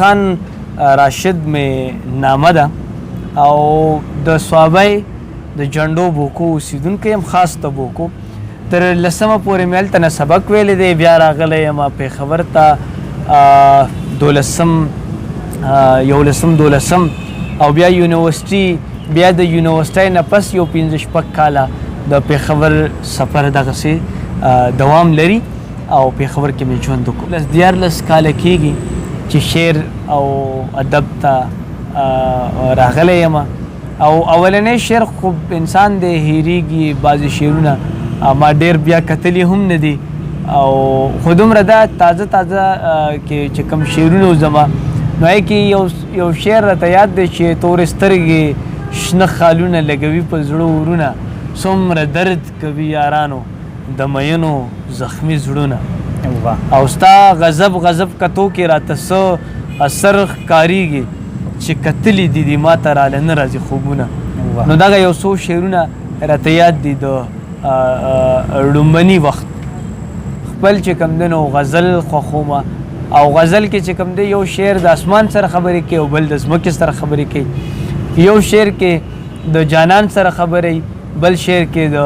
خان راشد مې نامه ده او د صوابۍ د جنډو بوکو اوسیدونکی یم، خاص د بوکو. تر 10مه پورې مې هلته نه سبق ویلی دی، بیا راغلی یم پېښور ته 11 او بیا یونیورسټي، بیا د یونیورسټۍ نه پس یو 5-6 کاله د پېښور سفر دغسې دوام لري او پېښور کې مې ژوند وکړو. 14 کاله کېږي چې شعر او ادب ته راغلی یم او اولنی شعر خو انسان دی هېرېږي، بعضې شعرونه ما ډېر بیا کتلي هم نه دي او خو دومره دا تازه کې چې کوم شعرونه زما نو هغې کې یو شعر راته یاد دی چې تورې سترګې شنه خالونه لګوي په زړه ورونه، څومره درد کوي یارانو د مینو زخمي زړونه. او ستا غضب کتو کې راته څه اثر ښکارېږي چې کتلي دي ما ته راله نه راځي خوبونه. نو دغه یو څو شعرونه راته یاد دي د لومبني وخت خپل چې کوم دی نو غزل خوښومه او غزل کې چې کوم دی یو شعر د اسمان سره خبرې کوي او بل د ځمکې سره خبرې کوي، یو شعر کې د جانان سره خبرې، بل شعر کې د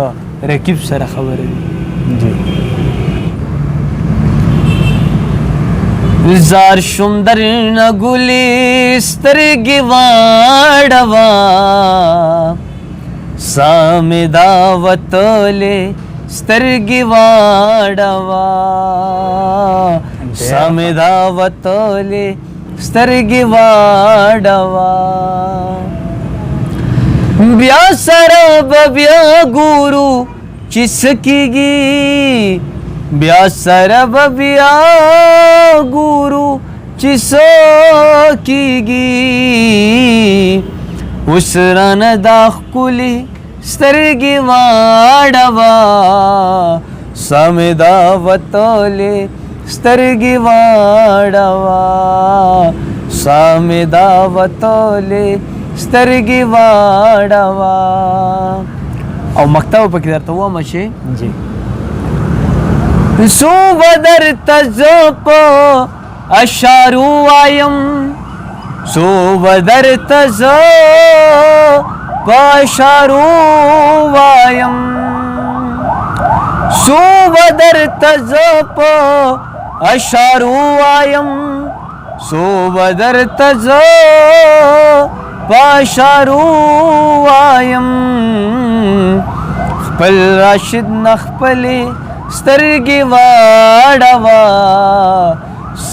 رقیب سره خبرې. زار شم در نه ګلې سترګې واړوه، سامې دا وتلې سترګې واړوه، سامې دا وتلې سترګې واړوه، بیا سره به بیا ګورو چې څه کېږي، بیا سره به بیا ګورو چې څه کېږي، اوس رانه دا ښکلې سترګې واړوه، سمې دا وتلې سترګې واړوه، سمې دا وتلې سترګې واړوه. او مکتب پکې درته ووایم چې سو بدر تزپ اشارو وایم، سو بدر تزپ اشارو وایم، سو بدر تزپ اشارو وایم، سو بدر تزپ اشارو وایم، خپل راشد نخپلې سترګې واړوه،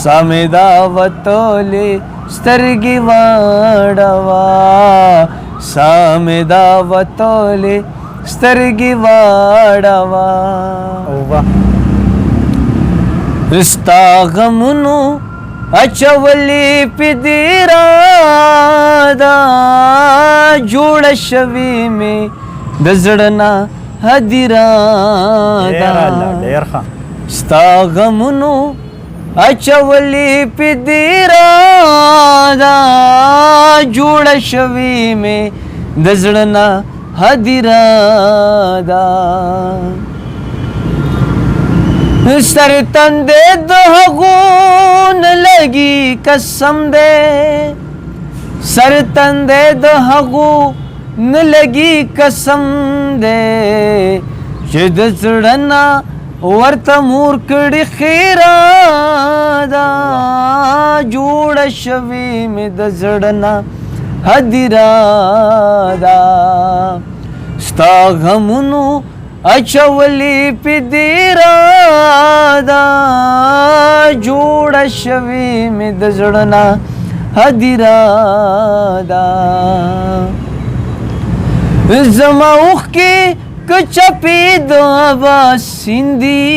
سمې دا وتلې سترګې واړوه، سمې دا وتلې سترګې واړوه. ستا غمونو اچولې پې دې راده، جوړه شوې مې د زړه نه هدیره ده، ستا غمونو اچولې پې دې راده، جوړه شوې مې د زړه نه هدیره ده، سر تندې د هغو نه لګي قسم دی، سر تندې د هغو نه لګي قسم دی، چې د زړه نه ورته مور کړي خیره ده، جوړه شوې مې د زړه نه هدیره ده، ستا غمونو اچولې پې دې راده، جوړه شوې مې د زړه نه هدیره ده. زما اوښکې که چپې د اباسین دي،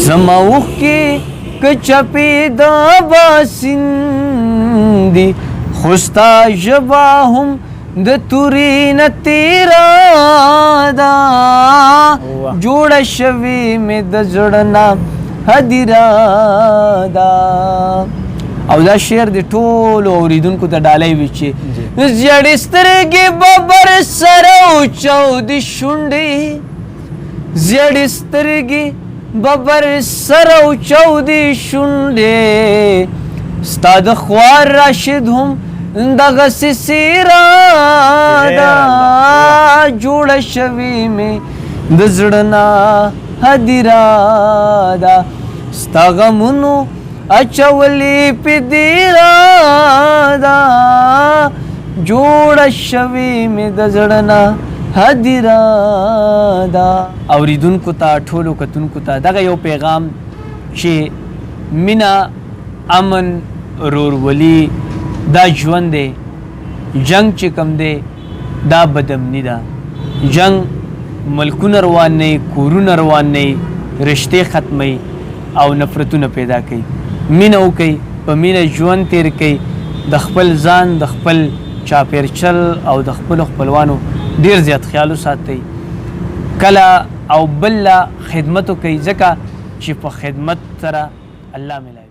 زما اوښکې که چپې د اباسین دي، خو ستا ژبه هم د تورې نه تېره ده، جوړه شوې مې د زړه نه هدیره ده. او دا شعر د ټولو اوریدونکو ته ډالۍ وي چې زیړې سترګې ببر سره اوچودې شونډې، زیړې سترګې ببر سره اوچودې شونډې، ستا د خوار راشد هم دغسې څېره ده جوړه شوې مې د زړه نه هدیره ده ستا غمونو اچولې پې دیره ده جوړه شوې مې د زړه نه هدیره ده. اوریدونکو ته ټولو کتونکو ته دغه یو پیغام چې مینه امن رورولي دا ژوند دی جنگ چې کم دی دا بدامني ده جنگ ملکونه روان نه کورونه روان نه رشتې ختموي او نفرتونه پیدا کوي مینه وکئ په مینه ژوند تیر کئ د خپل ځان د خپل چاپیرچل او د خپلو خپلوانو ډیر زیات خیال وساتئ کله او بل خدمت وکئ ځکه چې په خدمت سره الله ملایي